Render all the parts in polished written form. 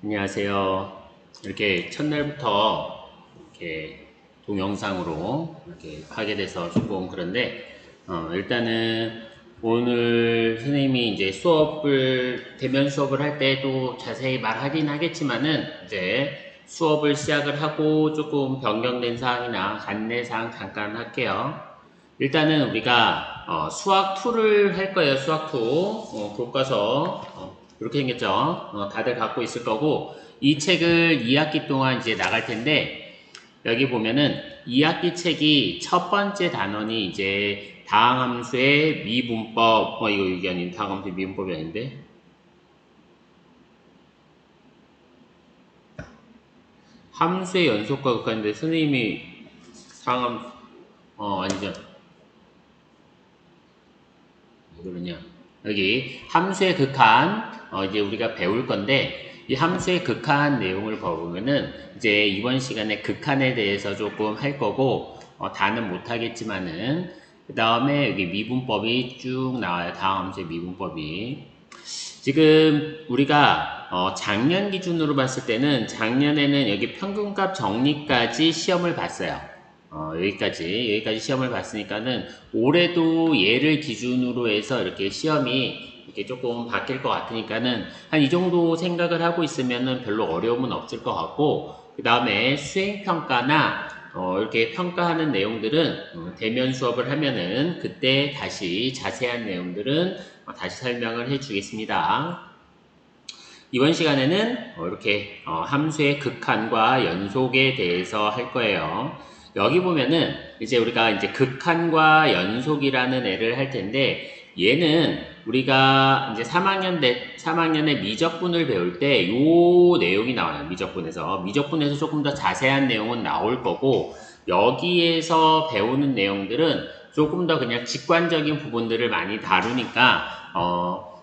안녕하세요. 이렇게 첫날부터 이렇게 동영상으로 이렇게 하게 돼서 조금 그런데, 일단은 오늘 선생님이 이제 대면 수업을 할 때도 자세히 말하긴 하겠지만은, 이제 수업을 시작을 하고 조금 변경된 사항이나 안내사항 잠깐 할게요. 일단은 우리가 수학 2를 할 거예요. 수학 2 교과서 이렇게 생겼죠. 다들 갖고 있을 거고 이 책을 2학기 동안 이제 나갈 텐데 여기 보면은 2학기 책이 첫 번째 단원이 이제 다항함수의 미분법 이게 아닌 다항함수의 미분법이 아닌데 함수의 연속과 극한인데 선생님이 다항함수 아니죠. 왜 그러냐 여기 함수의 극한 이제 우리가 배울 건데 이 함수의 극한 내용을 보면은 이제 이번 시간에 극한에 대해서 조금 할 거고 다는 못하겠지만은 그 다음에 여기 미분법이 쭉 나와요. 다음 함수의 미분법이 지금 우리가 작년 기준으로 봤을 때는 작년에는 여기 평균값 정리까지 시험을 봤어요. 여기까지 시험을 봤으니까는 올해도 얘를 기준으로 해서 이렇게 시험이 이렇게 조금 바뀔 것 같으니까는 한 이 정도 생각을 하고 있으면은 별로 어려움은 없을 것 같고 그 다음에 수행평가나 이렇게 평가하는 내용들은 대면 수업을 하면은 그때 다시 자세한 내용들은 다시 설명을 해 주겠습니다. 이번 시간에는 이렇게 함수의 극한과 연속에 대해서 할 거예요. 여기 보면은 이제 우리가 이제 극한과 연속이라는 애를 할 텐데 얘는 우리가 이제 3학년의 미적분을 배울 때 요 내용이 나와요. 미적분에서 조금 더 자세한 내용은 나올 거고 여기에서 배우는 내용들은 조금 더 그냥 직관적인 부분들을 많이 다루니까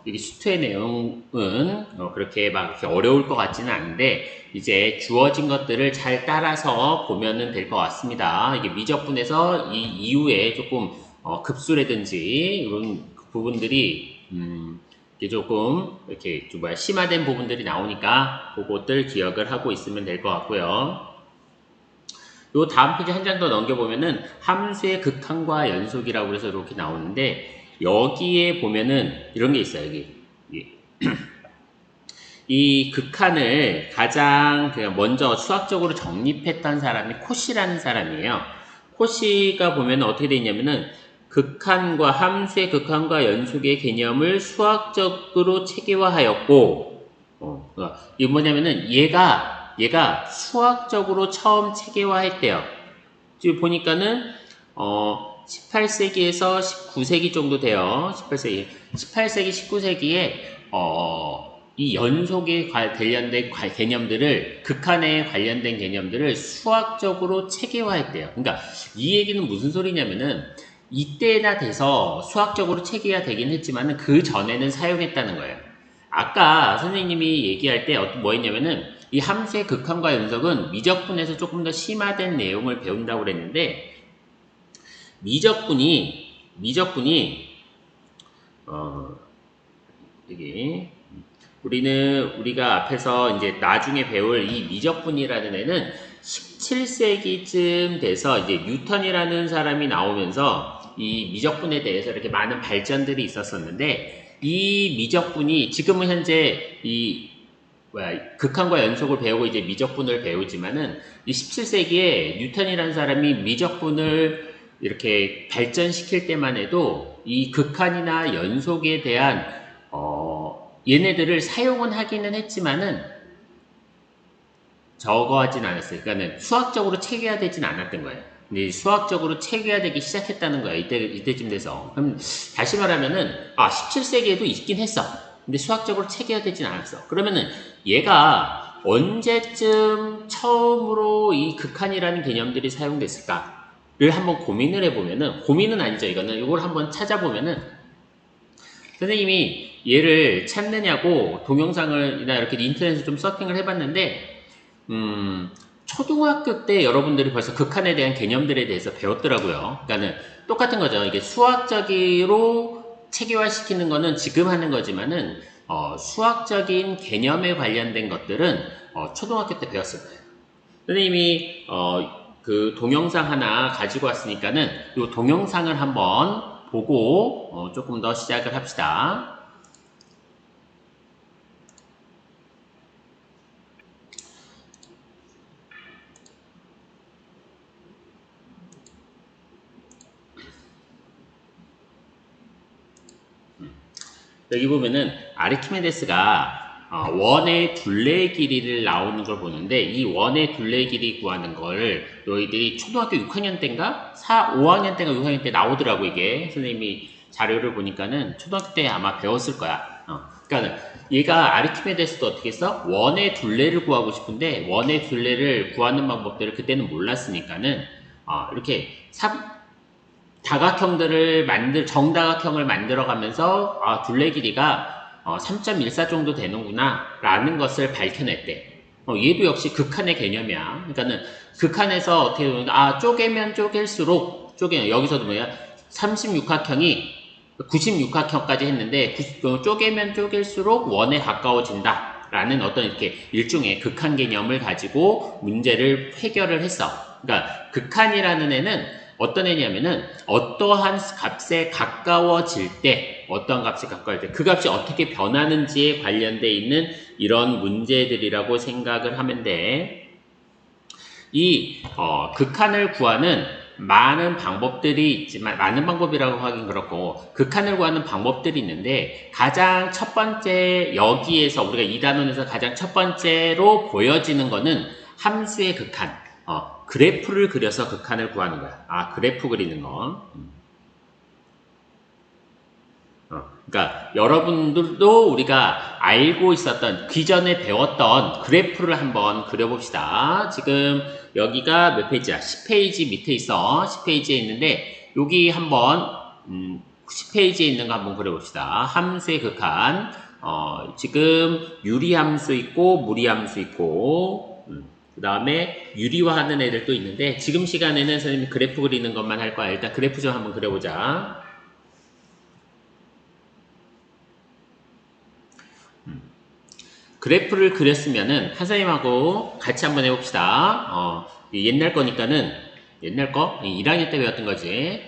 여기 수트의 내용은 그렇게 막 이렇게 어려울 것 같지는 않은데 이제 주어진 것들을 잘 따라서 보면은 될 것 같습니다. 이게 미적분에서 이 이후에 조금 급수라든지 이런 부분들이 이게 조금 이렇게 좀 심화된 부분들이 나오니까 그것들 기억을 하고 있으면 될 것 같고요. 요 다음 페이지 한 장 더 넘겨보면은 함수의 극한과 연속이라고 해서 이렇게 나오는데 여기에 보면은 이런 게 있어요. 여기 이 극한을 가장 먼저 수학적으로 정립했던 사람이 코시라는 사람이에요. 코시가 보면 어떻게 되어 있냐면은 극한과 함수의 극한과 연속의 개념을 수학적으로 체계화하였고 이게 뭐냐면은 얘가 수학적으로 처음 체계화했대요. 지금 보니까는 18세기에서 19세기 정도 돼요. 18세기, 19세기에 이 연속에 관련된 개념들을 극한에 관련된 개념들을 수학적으로 체계화했대요. 그러니까 이 얘기는 무슨 소리냐면은 이때나 돼서 수학적으로 체계화되긴 했지만은 그 전에는 사용했다는 거예요. 아까 선생님이 얘기할 때 뭐 했냐면은 이 함수의 극한과 연속은 미적분에서 조금 더 심화된 내용을 배운다고 그랬는데 미적분이 여기 우리가 앞에서 이제 나중에 배울 이 미적분이라는 애는 17세기쯤 돼서 이제 뉴턴이라는 사람이 나오면서 이 미적분에 대해서 이렇게 많은 발전들이 있었었는데 이 미적분이 지금은 현재 극한과 연속을 배우고 이제 미적분을 배우지만은 이 17세기에 뉴턴이라는 사람이 미적분을 이렇게 발전시킬 때만 해도 이 극한이나 연속에 대한 얘네들을 사용은 하기는 했지만은 적어하진 않았어요. 그러니까는 수학적으로 체계화되진 않았던 거예요. 근데 수학적으로 체계화되기 시작했다는 거예요. 이때쯤 돼서. 그럼 다시 말하면은 17세기에도 있긴 했어. 근데 수학적으로 체계화되진 않았어. 그러면은 얘가 언제쯤 처음으로 이 극한이라는 개념들이 사용됐을까를 한번 고민을 해보면은 고민은 아니죠. 이걸 한번 찾아보면은 선생님이 얘를 찾느냐고 동영상을이나 이렇게 인터넷에 좀 서핑을 해봤는데 초등학교 때 여러분들이 벌써 극한에 대한 개념들에 대해서 배웠더라고요. 그러니까는 똑같은 거죠. 이게 수학적으로 체계화시키는 거는 지금 하는 거지만은 수학적인 개념에 관련된 것들은 초등학교 때 배웠을 거예요. 선생님이 그 동영상 하나 가지고 왔으니까는 이 동영상을 한번 보고 조금 더 시작을 합시다. 여기 보면은 아르키메데스가 원의 둘레 길이를 나오는 걸 보는데 이 원의 둘레 길이 구하는 걸 너희들이 초등학교 6학년 때인가? 5학년 때인가 6학년 때 나오더라고 이게. 선생님이 자료를 보니까는 초등학교 때 아마 배웠을 거야. 그러니까 얘가 아르키메데스도 어떻게 했어? 원의 둘레를 구하고 싶은데 원의 둘레를 구하는 방법들을 그때는 몰랐으니까는 이렇게 정다각형을 만들어가면서 둘레 길이가 3.14 정도 되는구나 라는 것을 밝혀냈대. 얘도 역시 극한의 개념이야. 그러니까는 극한에서 어떻게 보면 쪼개면 쪼갤수록 여기서도 뭐야 36각형이 96각형까지 했는데 쪼개면 쪼갤수록 원에 가까워진다 라는 어떤 이렇게 일종의 극한 개념을 가지고 문제를 해결을 했어. 그러니까 극한이라는 애는 어떤 애냐면은 어떠한 값에 가까워질 때 그 값이 어떻게 변하는지에 관련돼 있는 이런 문제들이라고 생각을 하면 돼. 이 극한을 구하는 많은 방법들이 있지만 많은 방법이라고 하긴 그렇고 극한을 구하는 방법들이 있는데 가장 첫 번째 여기에서 우리가 이 단원에서 가장 첫 번째로 보여지는 거는 함수의 극한. 그래프를 그려서 극한을 구하는 거야. 그래프 그리는 거. 그러니까 여러분들도 우리가 알고 있었던 기존에 배웠던 그래프를 한번 그려봅시다. 지금 여기가 몇 페이지야? 10페이지 밑에 있어. 10페이지에 있는데 여기 한번 10페이지에 있는 거 한번 그려봅시다. 함수의 극한. 지금 유리함수 있고 무리함수 있고 그 다음에 유리화하는 애들도 있는데 지금 시간에는 선생님이 그래프 그리는 것만 할 거야. 일단 그래프 좀 한번 그려보자. 그래프를 그렸으면은 선생님하고 같이 한번 해봅시다. 옛날 거니까는 옛날 거 1학년 때 배웠던 거지.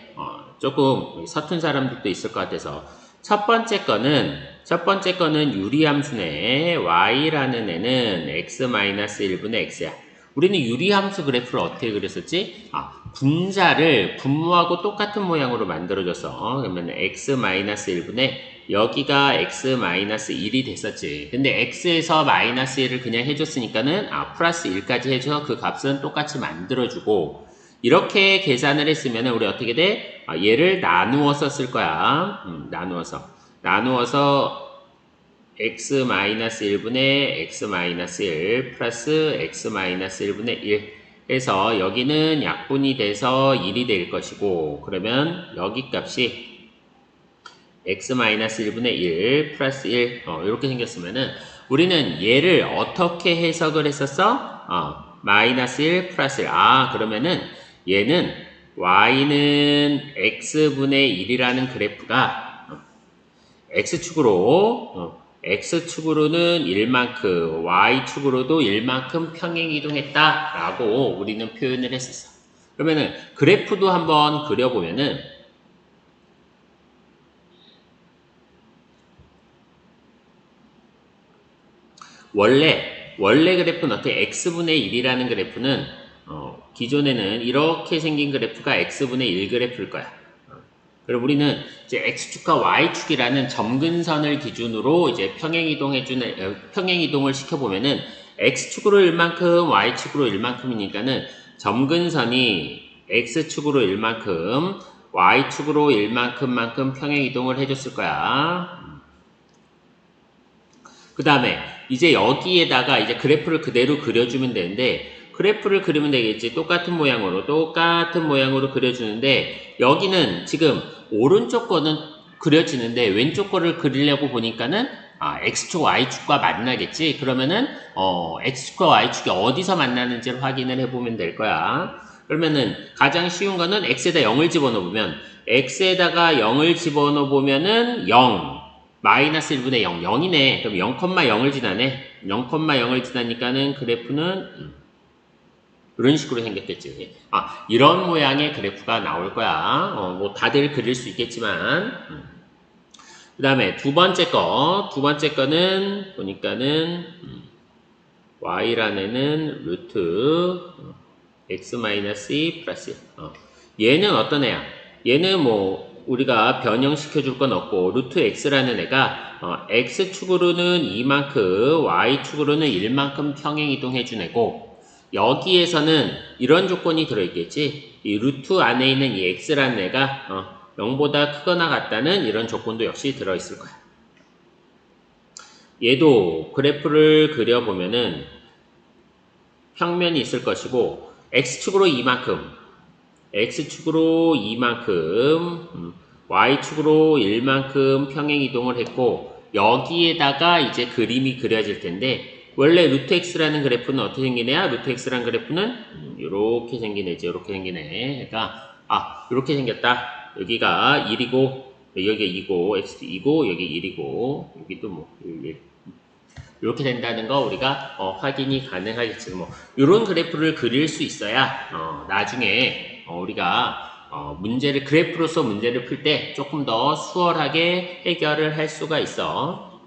조금 서툰 사람들도 있을 것 같아서 첫 번째 거는 유리함수네. y라는 애는 x-1분의 x야. 우리는 유리함수 그래프를 어떻게 그렸었지? 분자를 분모하고 똑같은 모양으로 만들어줬어. 그러면 x-1분의 여기가 x-1이 됐었지. 근데 x에서 마이너스 1을 그냥 해줬으니까는 플러스 1까지 해줘서 그 값은 똑같이 만들어주고 이렇게 계산을 했으면 우리 어떻게 돼? 얘를 나누어서 쓸 거야. 나누어서 x-1분의 x-1 플러스 x-1분의 1 해서 여기는 약분이 돼서 1이 될 것이고 그러면 여기 값이 x-1분의 1 플러스 1 이렇게 생겼으면은 우리는 얘를 어떻게 해석을 했었어? 마이너스 1 플러스 1 그러면은 얘는 y는 x분의 1이라는 그래프가 x축으로는 1만큼 y축으로도 1만큼 평행이동했다 라고 우리는 표현을 했었어. 그러면은 그래프도 한번 그려보면은 원래 그래프는 어떻게 x분의 1이라는 그래프는 기존에는 이렇게 생긴 그래프가 x분의 1 그래프일 거야. 그리고 우리는 이제 x축과 y축이라는 점근선을 기준으로 이제 평행이동을 시켜보면은 x축으로 1만큼 y축으로 1만큼이니까는 점근선이 x축으로 1만큼 y축으로 1만큼만큼 평행이동을 해줬을 거야. 그 다음에 이제 여기에다가 이제 그래프를 그대로 그려주면 되는데 그래프를 그리면 되겠지. 똑같은 모양으로 그려주는데 여기는 지금 오른쪽 거는 그려지는데 왼쪽 거를 그리려고 보니까는 x축, y축과 만나겠지. 그러면은 x축과 y축이 어디서 만나는지를 확인을 해보면 될 거야. 그러면은 가장 쉬운 거는 x에다 0을 집어넣으면 x에다가 0을 집어넣으면은 0 마이너스 1분의 0, 0이네. 그럼 0,0을 지나네. 0,0을 지나니까는 그래프는 이런 식으로 생겼겠지. 아, 이런 모양의 그래프가 나올 거야. 뭐 다들 그릴 수 있겠지만. 그 다음에 두 번째 거는 보니까는 y라는 애는 루트 x-2 플러스 1. 얘는 어떤 애야? 얘는 뭐 우리가 변형시켜 줄 건 없고 루트 x라는 애가 x축으로는 2만큼 y축으로는 1만큼 평행이동해 준 애고 여기에서는 이런 조건이 들어있겠지. 이 루트 안에 있는 이 x라는 애가 0보다 크거나 같다는 이런 조건도 역시 들어있을 거야. 얘도 그래프를 그려보면은 평면이 있을 것이고 x축으로 이만큼 y축으로 1만큼 평행이동을 했고 여기에다가 이제 그림이 그려질 텐데 원래 루트 x라는 그래프는 어떻게 생긴 애야? 루트 x라는 그래프는 이렇게 생긴 애지. 이렇게 생긴 애. 그러니까 이렇게 생겼다. 여기가 1이고 여기 2고 x도 2고 여기 1이고 여기도 뭐 1. 이렇게 된다는 거 우리가 확인이 가능하겠지. 뭐 이런 그래프를 그릴 수 있어야 나중에 우리가 그래프로서 문제를 풀 때 조금 더 수월하게 해결을 할 수가 있어.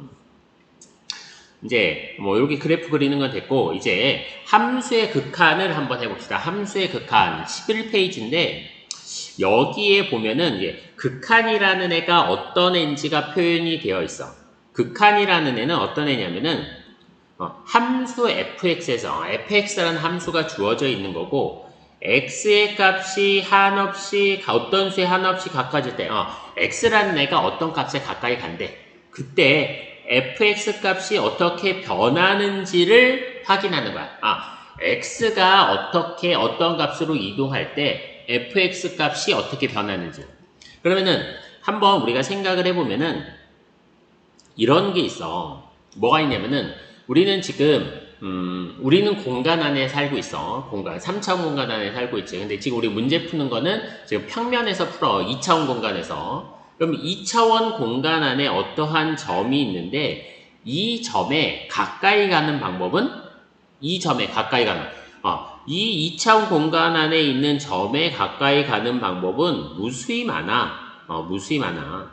이제 뭐 여기 그래프 그리는 건 됐고 이제 함수의 극한을 한번 해봅시다. 함수의 극한 11페이지인데 여기에 보면은 극한이라는 애가 어떤 애인지가 표현이 되어 있어. 극한이라는 애는 어떤 애냐면은 함수 fx에서 fx라는 함수가 주어져 있는 거고 x의 값이 한없이 어떤 수에 한없이 가까워질 때 x라는 애가 어떤 값에 가까이 간대. 그때 fx 값이 어떻게 변하는지를 확인하는 거야. x가 어떤 값으로 이동할 때 fx 값이 어떻게 변하는지. 그러면은 한번 우리가 생각을 해보면은 이런 게 있어. 뭐가 있냐면은 우리는 지금 우리는 공간 안에 살고 있어. 3차원 공간 안에 살고 있지. 근데 지금 우리 문제 푸는 거는 지금 평면에서 풀어. 2차원 공간에서. 그럼 2차원 공간 안에 어떠한 점이 있는데 이 점에 가까이 가는 방법은 이 2차원 공간 안에 있는 점에 가까이 가는 방법은 무수히 많아. 무수히 많아.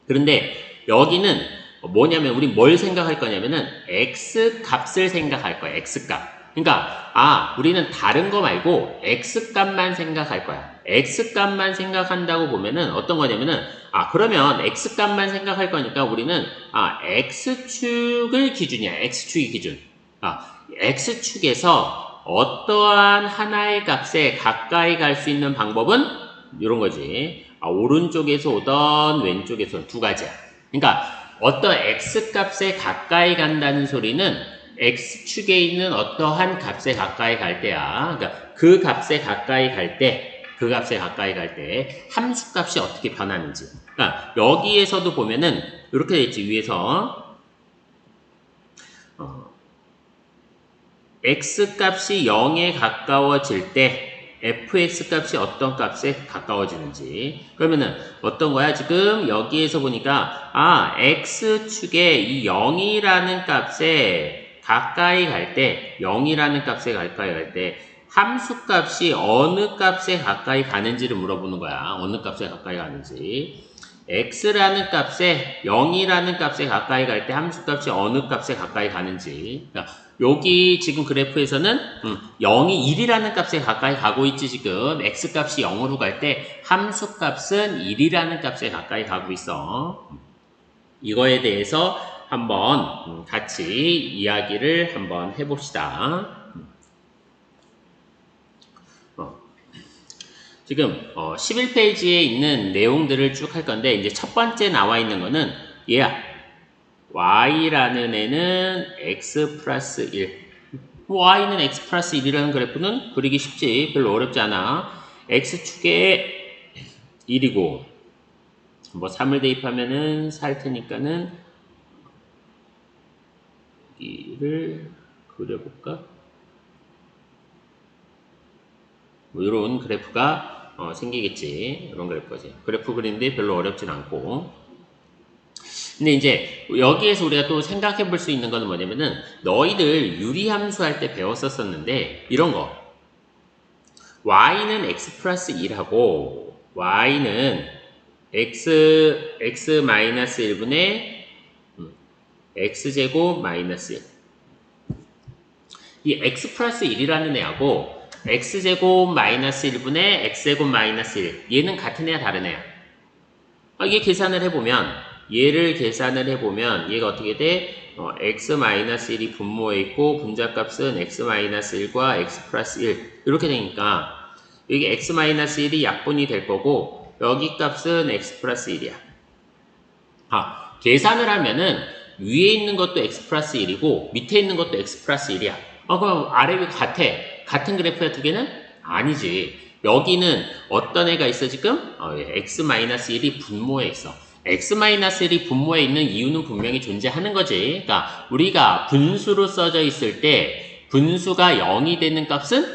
그런데 여기는 뭐냐면 우리 뭘 생각할 거냐면은 x 값을 생각할 거야. x 값. 그러니까 우리는 다른 거 말고 x 값만 생각할 거야. x 값만 생각한다고 보면은 어떤 거냐면은 그러면 x 값만 생각할 거니까 우리는 x축을 기준이야. x축이 기준. x축에서 어떠한 하나의 값에 가까이 갈 수 있는 방법은 이런 거지. 오른쪽에서 오던 왼쪽에서 오던 두 가지야. 그러니까 어떤 x값에 가까이 간다는 소리는 x축에 있는 어떠한 값에 가까이 갈 때야. 그러니까 그 값에 가까이 갈 때 함수값이 어떻게 변하는지. 그러니까 여기에서도 보면은 이렇게 돼 있지. 위에서 x값이 0에 가까워질 때 fx 값이 어떤 값에 가까워지는지. 그러면은 어떤 거야? 지금 여기에서 보니까 x축에 이 0이라는 값에 가까이 갈 때 0이라는 값에 가까이 갈 때 함수 값이 어느 값에 가까이 가는지를 물어보는 거야. 어느 값에 가까이 가는지. x라는 값에 0이라는 값에 가까이 갈 때 함수 값이 어느 값에 가까이 가는지. 그러니까 여기 지금 그래프에서는 0이 1이라는 값에 가까이 가고 있지. 지금 x값이 0으로 갈 때 함수값은 1이라는 값에 가까이 가고 있어. 이거에 대해서 한번 같이 이야기를 한번 해봅시다. 지금 11페이지에 있는 내용들을 쭉 할 건데 이제 첫 번째 나와 있는 거는 얘야. y라는 애는 x 플러스 1. y는 x 플러스 1이라는 그래프는 그리기 쉽지. 별로 어렵지 않아. x축에 1이고 뭐 3을 대입하면은 살 테니까는 여기를 그려볼까? 뭐 이런 그래프가 생기겠지. 이런 그래프지. 그래프 그리는데 별로 어렵진 않고. 근데 이제 여기에서 우리가 또 생각해 볼 수 있는 거는 뭐냐면은 너희들 유리함수 할 때 배웠었었는데 이런 거 y는 x 플러스 1하고 y는 x 마이너스 1분의 x제곱 마이너스 1. 이 x 플러스 1이라는 애하고 x제곱 마이너스 1분의 x제곱 마이너스 1 얘는 같은 애야 다른 애야? 이게 계산을 해보면 얘를 계산을 해보면 얘가 어떻게 돼? x-1이 분모에 있고 분자값은 x-1과 x 플러스 1 이렇게 되니까 여기 x-1이 약분이 될 거고 여기 값은 x 플러스 1이야. 계산을 하면은 위에 있는 것도 x 플러스 1이고 밑에 있는 것도 x 플러스 1이야. 그럼 아래 위 같아. 같은 그래프야 두 개는? 아니지. 여기는 어떤 애가 있어 지금? x-1이 분모에 있어. x-1이 분모에 있는 이유는 분명히 존재하는 거지. 그러니까 우리가 분수로 써져 있을 때 분수가 0이 되는 값은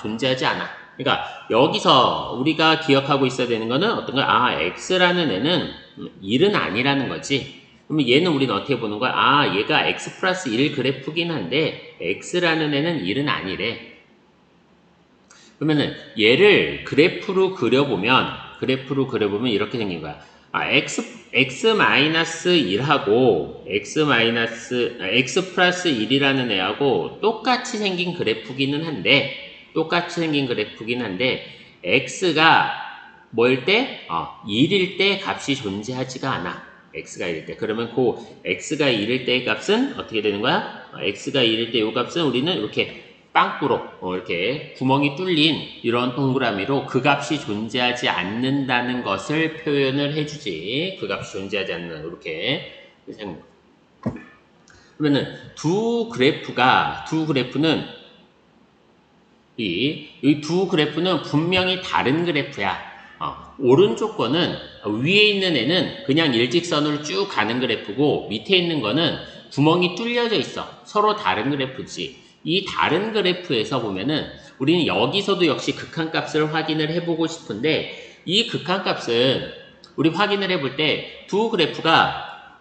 존재하지 않아. 그러니까 여기서 우리가 기억하고 있어야 되는 거는 어떤 거야? x라는 애는 1은 아니라는 거지. 그러면 얘는 우리는 어떻게 보는 거야? 얘가 x 플러스 1 그래프긴 한데 x라는 애는 1은 아니래. 그러면은 얘를 그래프로 그려보면 이렇게 생긴 거야. x 마이너스 1하고 x 플러스 1이라는 애하고 똑같이 생긴 그래프기는 한데 x가 뭐일 때? 1일 때 값이 존재하지가 않아. x가 1일 때. 그러면 그 x가 1일 때의 값은 어떻게 되는 거야? x가 1일 때 이 값은 우리는 이렇게 빵꾸로 이렇게 구멍이 뚫린 이런 동그라미로 그 값이 존재하지 않는다는 것을 표현을 해주지. 그 값이 존재하지 않는 이렇게 생각. 그러면은 두 그래프는 이 두 그래프는 분명히 다른 그래프야. 오른쪽 거는 위에 있는 애는 그냥 일직선으로 쭉 가는 그래프고 밑에 있는 거는 구멍이 뚫려져 있어. 서로 다른 그래프지. 이 다른 그래프에서 보면은 우리는 여기서도 역시 극한값을 확인을 해보고 싶은데 이 극한값은 우리 확인을 해볼 때 두 그래프가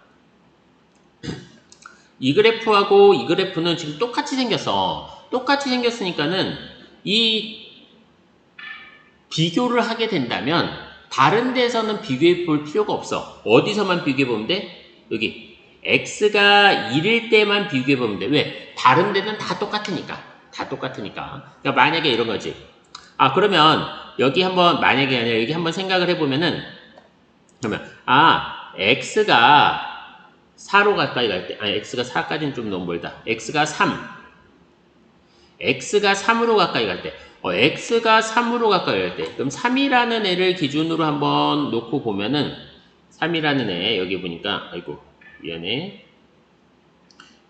이 그래프하고 이 그래프는 지금 똑같이 생겼어. 똑같이 생겼으니까는 이 비교를 하게 된다면 다른 데서는 비교해 볼 필요가 없어. 어디서만 비교해 보면 돼? 여기 x가 1일 때만 비교해 보면 돼. 왜? 다른 데는 다 똑같으니까. 그러니까 만약에 이런 거지. 그러면 여기 한번 만약에 아니라 여기 한번 생각을 해보면은 그러면 x가 4로 가까이 갈 때 x가 4까지는 좀 너무 멀다. x가 3으로 가까이 갈 때 x가 3으로 가까이 갈 때 그럼 3이라는 애를 기준으로 한번 놓고 보면은 3이라는 애 여기 보니까 아이고 미안해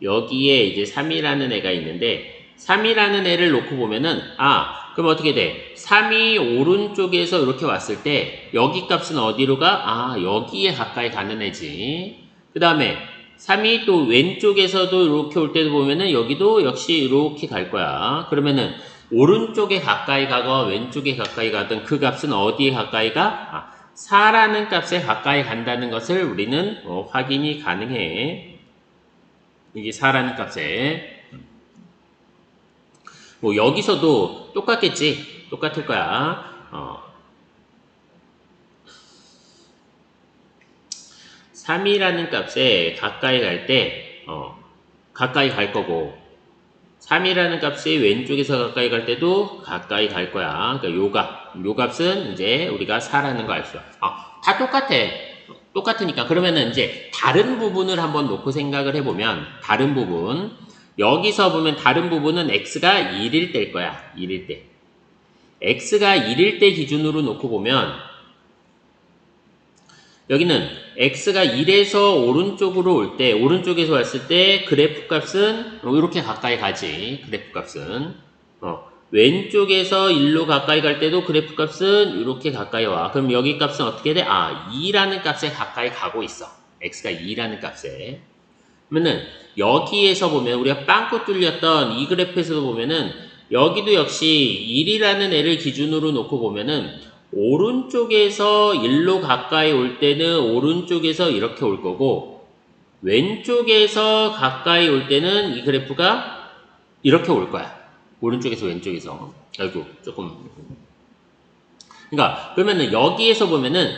여기에 이제 3이라는 애가 있는데 3이라는 애를 놓고 보면은 그럼 어떻게 돼? 3이 오른쪽에서 이렇게 왔을 때 여기 값은 어디로 가? 여기에 가까이 가는 애지. 그 다음에 3이 또 왼쪽에서도 이렇게 올 때도 보면은 여기도 역시 이렇게 갈 거야. 그러면은 오른쪽에 가까이 가건 왼쪽에 가까이 가든 그 값은 어디에 가까이 가? 4라는 값에 가까이 간다는 것을 우리는 확인이 가능해. 이게 4라는 값에. 여기서도 똑같겠지? 똑같을 거야. 3이라는 값에 가까이 갈 때, 가까이 갈 거고, 3이라는 값이 왼쪽에서 가까이 갈 때도 가까이 갈 거야. 그러니까 요 값은 이제 우리가 4라는 거 알 수 있어. 다 똑같아. 똑같으니까. 그러면은 이제 다른 부분을 한번 놓고 생각을 해보면, 다른 부분. 여기서 보면 다른 부분은 x가 1일 때일 거야. 1일 때. x가 1일 때 기준으로 놓고 보면, 여기는 x가 1에서 오른쪽으로 올 때, 오른쪽에서 왔을 때 그래프 값은 이렇게 가까이 가지. 그래프 값은. 왼쪽에서 1로 가까이 갈 때도 그래프 값은 이렇게 가까이 와. 그럼 여기 값은 어떻게 돼? 2라는 값에 가까이 가고 있어. x가 2라는 값에. 그러면은 여기에서 보면 우리가 빵꾸 뚫렸던 이 그래프에서도 보면은 여기도 역시 1이라는 애를 기준으로 놓고 보면은 오른쪽에서 1로 가까이 올 때는 오른쪽에서 이렇게 올 거고 왼쪽에서 가까이 올 때는 이 그래프가 이렇게 올 거야. 오른쪽에서 왼쪽에서. 아이고, 조금. 그러니까, 그러면은 여기에서 보면은,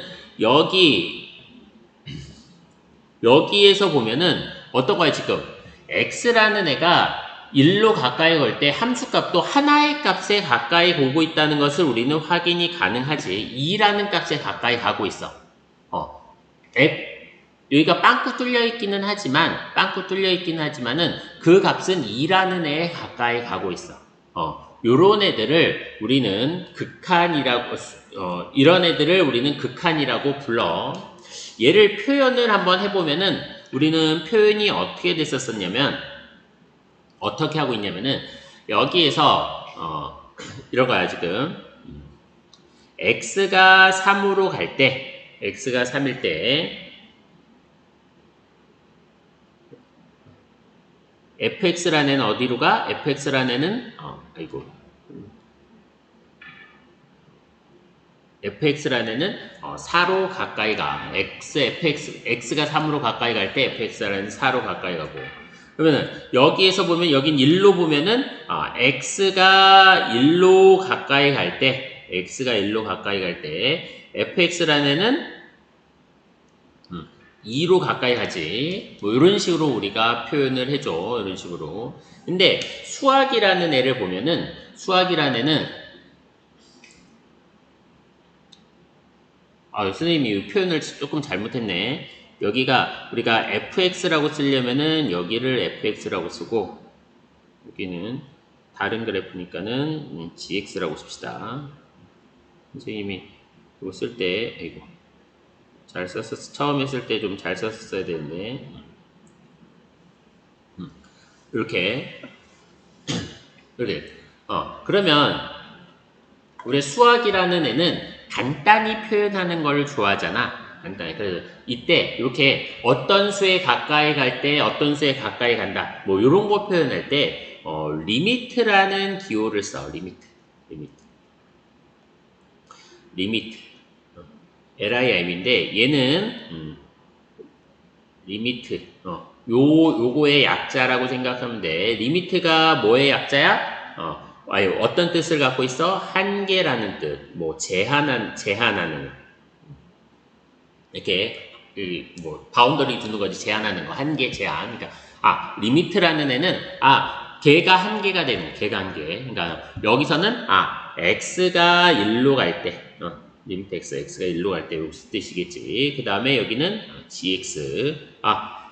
여기에서 보면은, 어떤 거야, 지금? x라는 애가 1로 가까이 걸 때 함수값도 하나의 값에 가까이 오고 있다는 것을 우리는 확인이 가능하지. 2라는 값에 가까이 가고 있어. 여기가 빵꾸 뚫려 있기는 하지만은 그 값은 2라는 애에 가까이 가고 있어. 요런 애들을 우리는 극한이라고, 이런 애들을 우리는 극한이라고 불러. 얘를 표현을 한번 해보면은 우리는 표현이 어떻게 됐었냐면, 어떻게 하고 있냐면은 여기에서, 이런 거야, 지금. x가 3으로 갈 때, x가 3일 때, fx라는 애는 어디로 가? fx라는 애는 fx라는 애는 4로 가까이 가. x가 3으로 가까이 갈 때 fx라는 애는 4로 가까이 가고. 그러면은 여기에서 보면 여긴 1로 보면은 x가 1로 가까이 갈 때 fx라는 애는 2로 가까이 가지. 뭐 이런 식으로 우리가 표현을 해줘. 이런 식으로. 근데 수학이라는 애를 보면은 수학이라는 애는 선생님이 이 표현을 조금 잘못했네. 여기가 우리가 fx라고 쓰려면은 여기를 fx라고 쓰고 여기는 다른 그래프니까는 gx라고 씁시다. 선생님이 이거 쓸 때 잘 썼었어. 처음에 쓸 때 좀 잘 썼어야 되는데 이렇게 그러면 우리 수학이라는 애는 간단히 표현하는 걸 좋아하잖아. 간단히. 그래서 이때 이렇게 어떤 수에 가까이 갈 때 어떤 수에 가까이 간다. 뭐 이런 거 표현할 때 리미트라는 기호를 써. 리미트. LIM인데 얘는 리미트. 요거의 약자라고 생각하면 돼. 리미트가 뭐의 약자야? 어떤 뜻을 갖고 있어? 한계라는 뜻. 뭐 제한하는. 이렇게 바운더리 두는 거지. 제한하는 거. 한계, 제한. 그러니까 리미트라는 애는 걔가 한계가 되는. 걔가 한계. 그러니까 여기서는 x가 1로 갈 때 리미트 x가 1로 갈 때 무슨 뜻이겠지. 그 다음에 여기는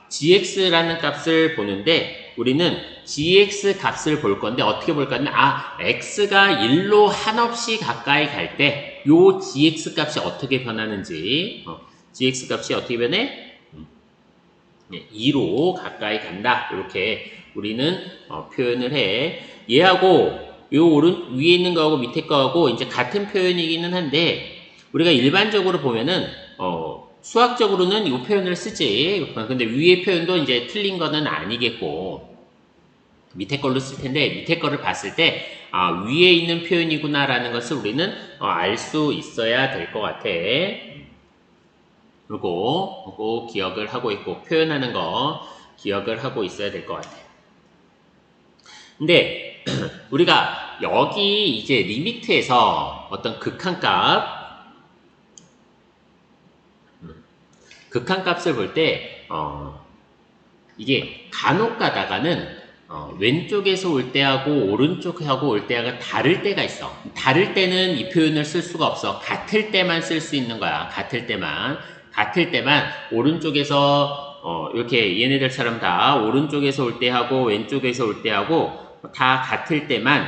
gx라는 값을 보는데 우리는 gx 값을 볼 건데 어떻게 볼 거냐면 x가 1로 한없이 가까이 갈 때 요 gx 값이 어떻게 변하는지 gx 값이 어떻게 변해? 2로 가까이 간다. 이렇게 우리는 표현을 해. 얘하고 요 위에 있는 거하고 밑에 거하고 이제 같은 표현이기는 한데 우리가 일반적으로 보면은 수학적으로는 이 표현을 쓰지. 근데 위의 표현도 이제 틀린 거는 아니겠고 밑에 걸로 쓸 텐데 밑에 거를 봤을 때 위에 있는 표현이구나라는 것을 우리는 알 수 있어야 될 것 같아. 요거 기억을 하고 있고 표현하는 거 기억을 하고 있어야 될 것 같아. 근데 우리가 여기 이제 리미트에서 어떤 극한값을 볼 때 이게 간혹 가다가는 왼쪽에서 올 때하고 오른쪽하고 올 때하고 다를 때가 있어. 다를 때는 이 표현을 쓸 수가 없어. 같을 때만 쓸 수 있는 거야. 같을 때만 오른쪽에서 이렇게 얘네들처럼 다 오른쪽에서 올 때하고 왼쪽에서 올 때하고 다 같을 때만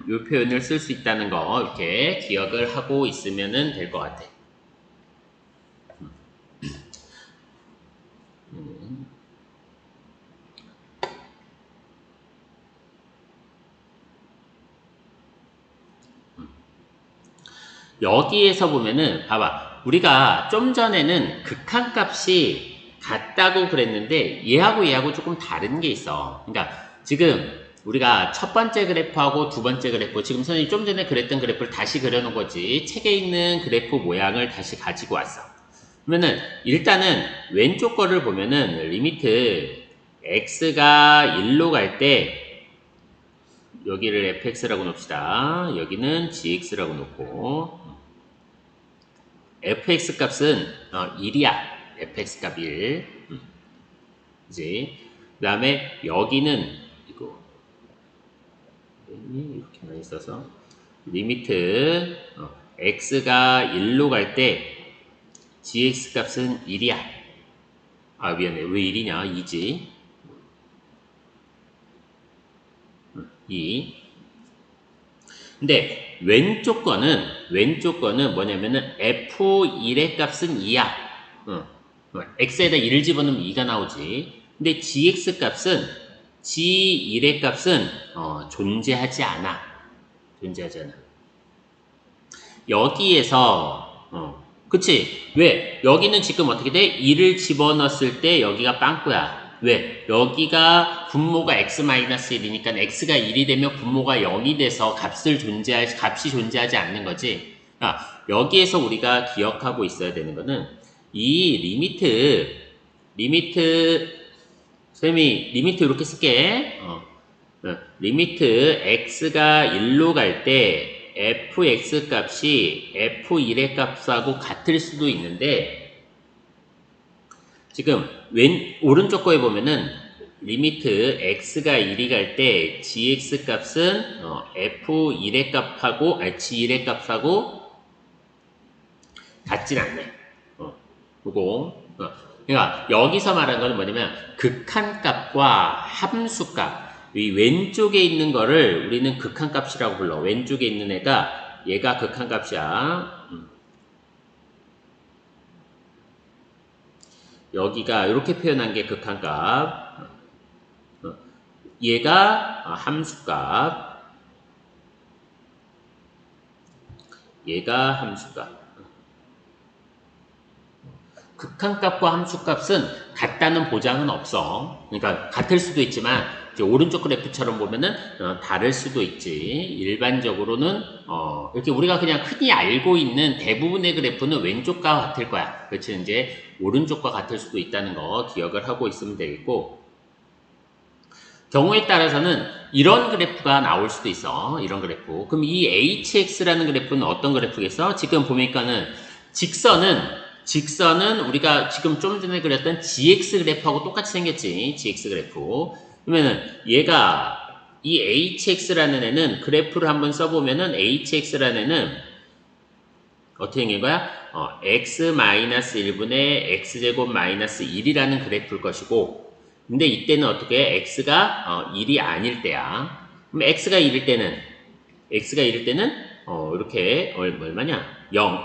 이 표현을 쓸 수 있다는 거 이렇게 기억을 하고 있으면 될 것 같아. 여기에서 보면은 봐봐. 우리가 좀 전에는 극한값이 같다고 그랬는데 얘하고 조금 다른 게 있어. 그러니까 지금 우리가 첫 번째 그래프하고 두 번째 그래프 지금 선생님이 좀 전에 그랬던 그래프를 다시 그려놓은 거지. 책에 있는 그래프 모양을 다시 가지고 왔어. 그러면은 일단은 왼쪽 거를 보면은 리미트 x가 1로 갈 때 여기를 fx라고 놓읍시다. 여기는 gx라고 놓고 fx 값은 1이야. fx 값 1. 그지? 그 다음에 여기는 이거 이렇게 많이 써서 리미트 x가 1로 갈 때 gx 값은 1이야. 아 미안해. 왜 1이냐? 2지. 2. 근데 왼쪽 거는 뭐냐면은 f1의 값은 2야. x에다 1을 집어넣으면 2가 나오지. 근데 gx 값은 g1의 값은 존재하지 않아. 존재하지 않아. 여기에서 그치? 왜? 여기는 지금 어떻게 돼? 2를 집어넣었을 때 여기가 빵꾸야. 왜? 여기가 분모가 x-1이니까 x가 1이 되면 분모가 0이 돼서 값이 존재하지 않는 거지. 여기에서 우리가 기억하고 있어야 되는 거는 이 리미트 이렇게 쓸게. 리미트 x가 1로 갈 때 fx 값이 f1의 값하고 같을 수도 있는데 지금 오른쪽 거에 보면은 리미트 x가 1이 갈 때 gx 값은 f1의 값하고 g1의 값하고 같진 않네. 그러니까 여기서 말하는 거는 뭐냐면 극한값과 함수값. 이 왼쪽에 있는 거를 우리는 극한값이라고 불러. 왼쪽에 있는 얘가 극한값이야. 여기가 이렇게 표현한 게 극한값. 얘가 함수값. 얘가 함수값. 극한값과 함수값은 같다는 보장은 없어. 그러니까 같을 수도 있지만 이제 오른쪽 그래프처럼 보면은 다를 수도 있지. 일반적으로는 이렇게 우리가 그냥 흔히 알고 있는 대부분의 그래프는 왼쪽과 같을 거야. 그렇지? 이제 오른쪽과 같을 수도 있다는 거 기억을 하고 있으면 되겠고 경우에 따라서는 이런 그래프가 나올 수도 있어. 이런 그래프. 그럼 이 hx라는 그래프는 어떤 그래프겠어? 지금 보니까는 직선은 우리가 지금 좀 전에 그렸던 gx 그래프하고 똑같이 생겼지. gx 그래프. 그러면은 얘가 이 hx라는 애는 그래프를 한번 써보면은 hx라는 애는 어떻게 생긴 거야? x-1분의 x제곱 마이너스 1이라는 그래프일 것이고 근데 이때는 어떻게 x가 1이 아닐 때야. 그럼 x가 1일 때는 이렇게 얼마냐? 0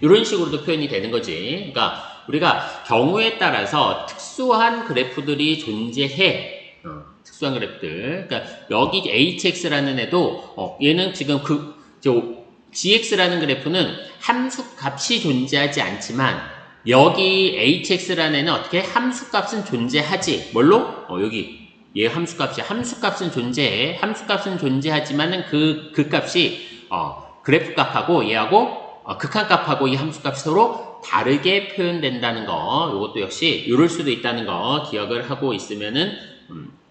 이런 식으로도 표현이 되는 거지. 그러니까 우리가 경우에 따라서 특수한 그래프들이 존재해. 특수한 그래프들. 그러니까 여기 hx라는 애도 얘는 지금 gx라는 그래프는 함수 값이 존재하지 않지만 여기 hx라는 애는 어떻게 함수값은 존재하지. 뭘로? 여기 얘 함수값은 존재해. 함수값은 존재하지만은 그 값이 그래프 값하고 얘하고 극한 값하고 이 함수값이 서로 다르게 표현된다는 거. 이것도 역시 이럴 수도 있다는 거 기억을 하고 있으면은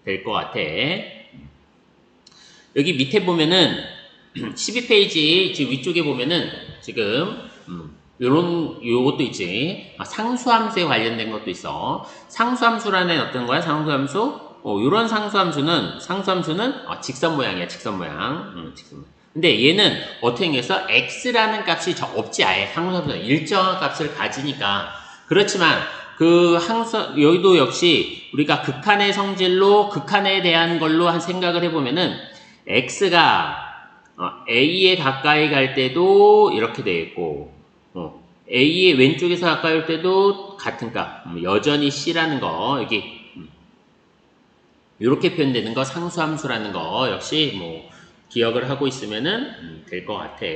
될 것 같아. 여기 밑에 보면은 12페이지 지금 위쪽에 보면은 지금 요것도 있지. 상수함수에 관련된 것도 있어. 상수함수라는 어떤 거야? 상수함수? 요런 상수함수는 직선 모양이야. 직선 모양. 근데 얘는 어떻게 생겼어? x라는 값이 없지. 아예 상수함수는 일정한 값을 가지니까. 그렇지만 여기도 역시 우리가 극한의 성질로 극한에 대한 걸로 생각을 해보면은 x가 a에 가까이 갈 때도 이렇게 되겠고 a의 왼쪽에서 가까이 올 때도 같은 값 여전히 c라는 거 여기 이렇게 표현되는 거 상수함수라는 거 역시 뭐 기억을 하고 있으면은 될 것 같아.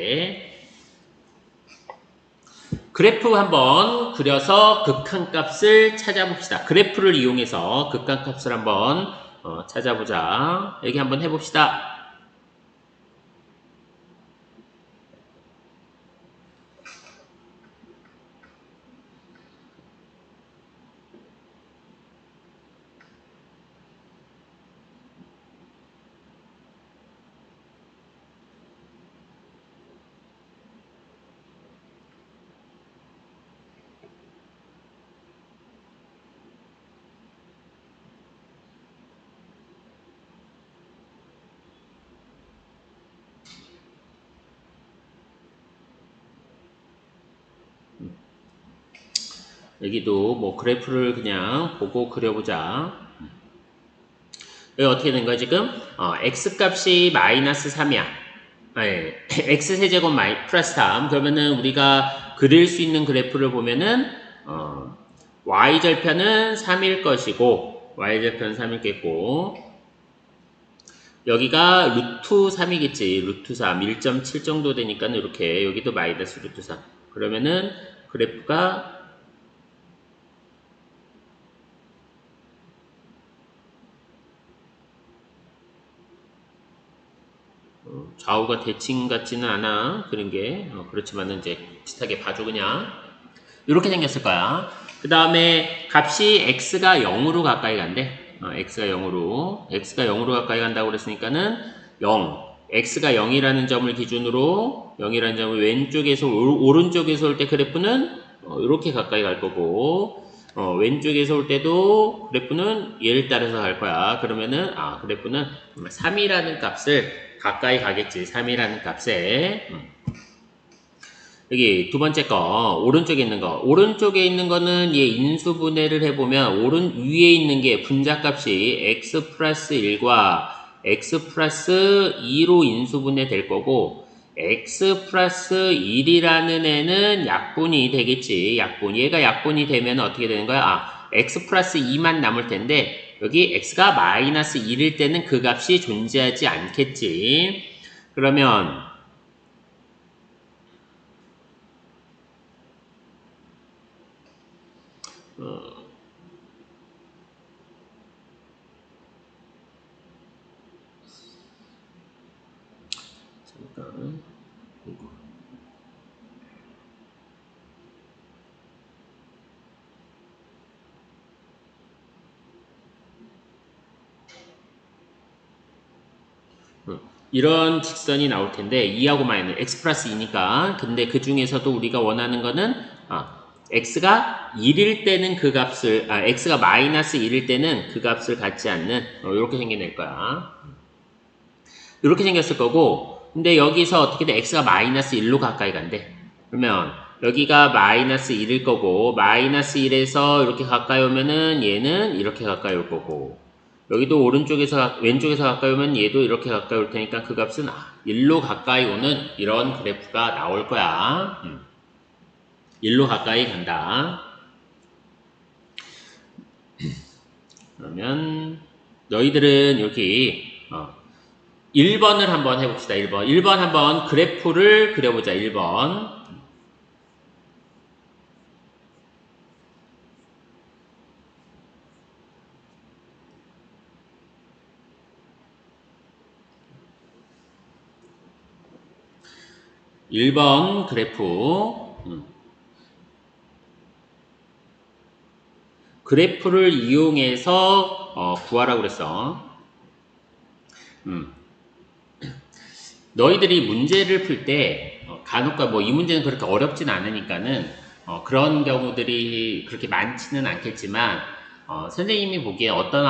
그래프 한번 그려서 극한값을 찾아봅시다. 그래프를 이용해서 극한값을 한번 찾아보자. 여기 한번 해봅시다. 여기도 뭐 그래프를 그냥 보고 그려보자. 여기 어떻게 된 거야 지금? x값이 마이너스 3이야. 네, x세제곱 플러스 3. 그러면은 우리가 그릴 수 있는 그래프를 보면은 y절편은 3일 것이고 y절편 3이겠고 여기가 루트 3이겠지. 루트 3, 1.7 정도 되니까 이렇게 여기도 마이너스 루트 3. 그러면은 그래프가 좌우가 대칭 같지는 않아. 그런 게 그렇지만은 이제 비슷하게 봐줘 그냥. 이렇게 생겼을 거야. 그 다음에 값이 x가 0으로 가까이 간대. x가 0으로 가까이 간다고 그랬으니까는 0. x가 0이라는 점을 기준으로 0이라는 점을 왼쪽에서 오른쪽에서 올 때 그래프는 이렇게 가까이 갈 거고 왼쪽에서 올 때도 그래프는 얘를 따라서 갈 거야. 그러면은 그래프는 3이라는 값을 가까이 가겠지. 3이라는 값에 여기 두 번째 거 오른쪽에 있는 거 오른쪽에 있는 거는 얘 인수분해를 해보면 위에 있는 게 분자값이 x 플러스 1과 x 플러스 2로 인수분해 될 거고 x 플러스 1이라는 애는 약분이 되겠지. 얘가 약분이 되면 어떻게 되는 거야? x 플러스 2만 남을 텐데 여기 x가 마이너스 1일 때는 그 값이 존재하지 않겠지. 그러면 잠깐 이런 직선이 나올 텐데 2하고 마이너스 x 플러스 2니까 근데 그 중에서도 우리가 원하는 거는 x가 1일 때는 그 값을 x가 마이너스 1일 때는 그 값을 갖지 않는 이렇게 생겨낼 거야. 이렇게 생겼을 거고 근데 여기서 어떻게 돼? x가 마이너스 1로 가까이 간대. 그러면 여기가 마이너스 1일 거고 마이너스 1에서 이렇게 가까이 오면은 얘는 이렇게 가까이 올 거고 여기도 왼쪽에서 가까이 오면 얘도 이렇게 가까이 올 테니까 그 값은 1로 가까이 오는 이런 그래프가 나올 거야. 1로 가까이 간다. 그러면 너희들은 여기 1번을 한번 해봅시다. 1번 한번 그래프를 그려보자. 1번 1번 그래프 그래프를 이용해서 구하라고 그랬어. 너희들이 문제를 풀 때 간혹가 뭐 이 문제는 그렇게 어렵진 않으니까는 그런 경우들이 그렇게 많지는 않겠지만 선생님이 보기에 어떤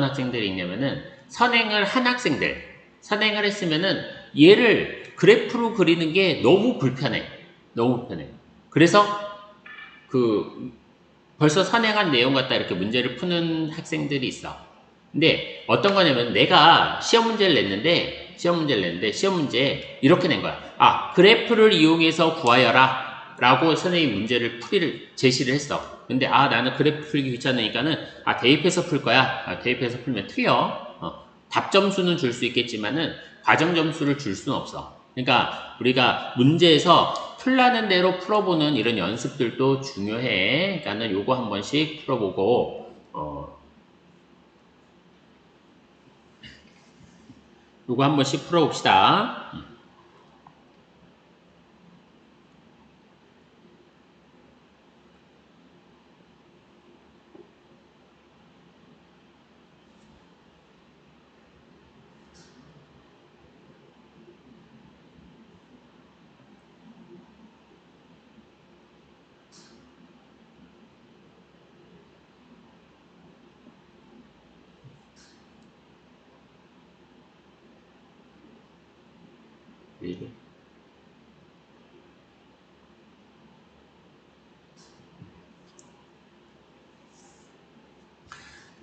학생들이 있냐면은 선행을 했으면은 얘를 그래프로 그리는 게 너무 불편해. 그래서 그 벌써 선행한 내용 갖다 이렇게 문제를 푸는 학생들이 있어. 근데 어떤 거냐면 내가 시험 문제를 냈는데 시험 문제 이렇게 낸 거야. 그래프를 이용해서 구하여라 라고 선생님이 제시를 했어. 근데 나는 그래프 풀기 귀찮으니까는 대입해서 풀 거야. 대입해서 풀면 틀려. 답 점수는 줄 수 있겠지만은 과정 점수를 줄 수는 없어. 그러니까 우리가 문제에서 풀라는 대로 풀어보는 이런 연습들도 중요해. 그러니까는 요거 한 번씩 풀어보고 요거 한 번씩 풀어봅시다.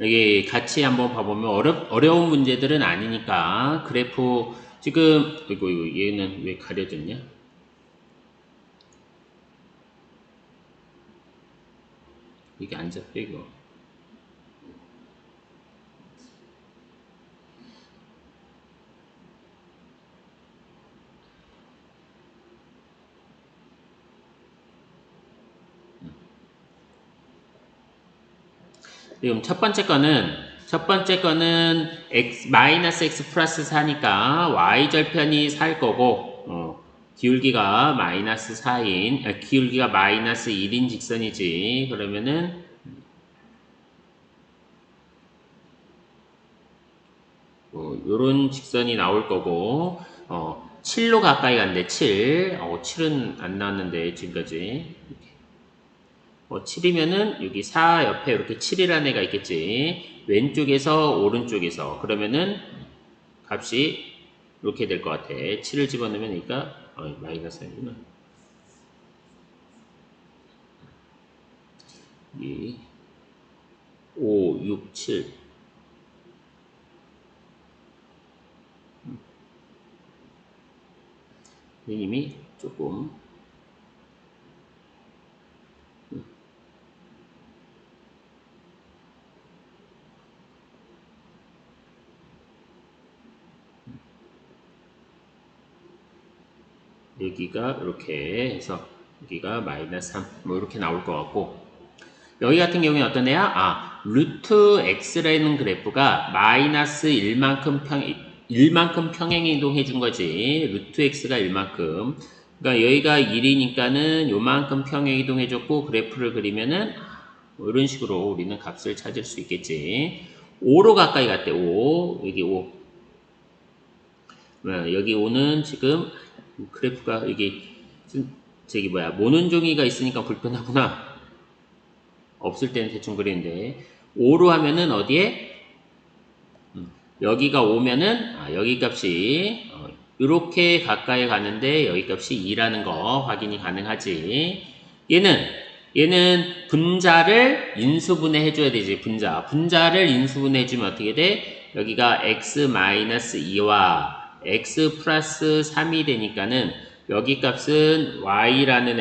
여기 같이 한번 봐보면 어려운 문제들은 아니니까 그래프 지금 이거 얘는 왜 가려졌냐? 이게 안 잡혀 이거. 지금 첫 번째 거는 x 마이너스 x 플러스 4니까 y 절편이 4일 거고 기울기가 마이너스 4인 기울기가 마이너스 1인 직선이지. 그러면은 요런 직선이 나올 거고 7로 가까이 간대. 7. 7은 안 나왔는데 지금까지. 7이면은 여기 4 옆에 이렇게 7이라는 애가 있겠지. 왼쪽에서 오른쪽에서. 그러면은 값이 이렇게 될 것 같아. 7을 집어넣으면 그러니까 마이너스 4이구나. 2, 5, 6, 7. 이미 조금 여기가 이렇게 해서 여기가 마이너스 3 뭐 이렇게 나올 것 같고 여기 같은 경우에 어떤 애야? 루트 x라는 그래프가 마이너스 1만큼 평행 이동해 준 거지. 루트 x가 1만큼. 그러니까 여기가 1이니까는 요만큼 평행 이동해 줬고 그래프를 그리면은 뭐 이런 식으로 우리는 값을 찾을 수 있겠지. 5로 가까이 갔대. 5. 여기 5. 여기 5는 지금 그래프가 여기 저기 뭐야 모는 종이가 있으니까 불편하구나. 없을 때는 대충 그리는데 5로 하면은 어디에 여기가 5면은 여기 값이 이렇게 가까이 가는데 여기 값이 2라는 거 확인이 가능하지. 얘는 분자를 인수분해 해줘야 되지. 분자를 인수분해 해주면 어떻게 돼? 여기가 x-2와 x 플러스 3이 되니까는 여기 값은 y라는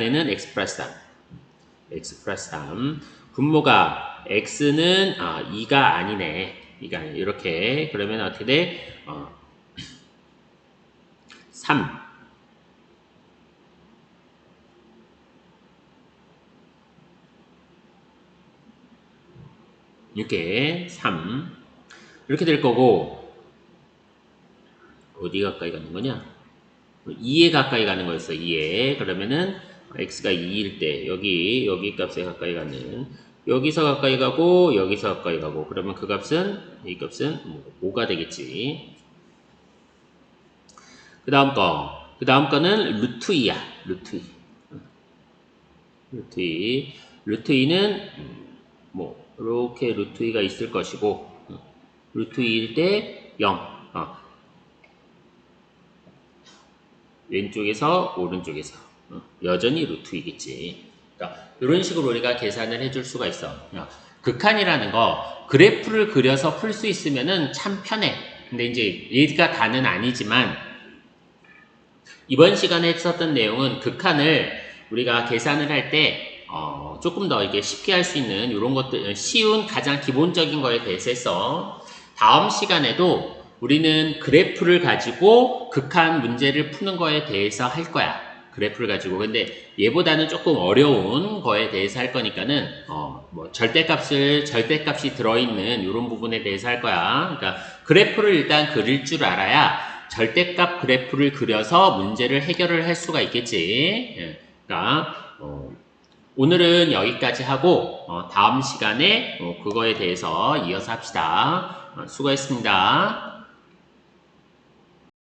애는 x 플러스 3. x 플러스 3. 분모가 x는 2가 아니네. 2가 아니네. 이렇게. 그러면 어떻게 돼? 3. 이렇게 3. 이렇게 될 거고 어디 가까이 가는 거냐? 2에 가까이 가는 거였어. 2에. 그러면은 x가 2일 때 여기 값에 가까이 가는 여기서 가까이 가고 여기서 가까이 가고 그러면 그 값은 이 값은 5가 되겠지. 그 다음 거는 루트 2야. 루트 2. 루트 2는 뭐 이렇게 루트 2가 있을 것이고 루트 2일 때 0. 왼쪽에서 오른쪽에서 여전히 루트 2겠지. 그러니까 이런 식으로 우리가 계산을 해줄 수가 있어. 극한이라는 거 그래프를 그려서 풀 수 있으면은 참 편해. 근데 이제 얘가 다는 아니지만 이번 시간에 했었던 내용은 극한을 우리가 계산을 할 때 조금 더 이게 쉽게 할 수 있는 이런 것들 쉬운 가장 기본적인 거에 대해서 했어. 다음 시간에도 우리는 그래프를 가지고 극한 문제를 푸는 거에 대해서 할 거야. 그래프를 가지고. 근데 얘보다는 조금 어려운 거에 대해서 할 거니까는 뭐 절대값이 들어있는 이런 부분에 대해서 할 거야. 그러니까 그래프를 일단 그릴 줄 알아야 절대값 그래프를 그려서 문제를 해결을 할 수가 있겠지. 그러니까 오늘은 여기까지 하고 다음 시간에 그거에 대해서 이어서 합시다. 수고했습니다.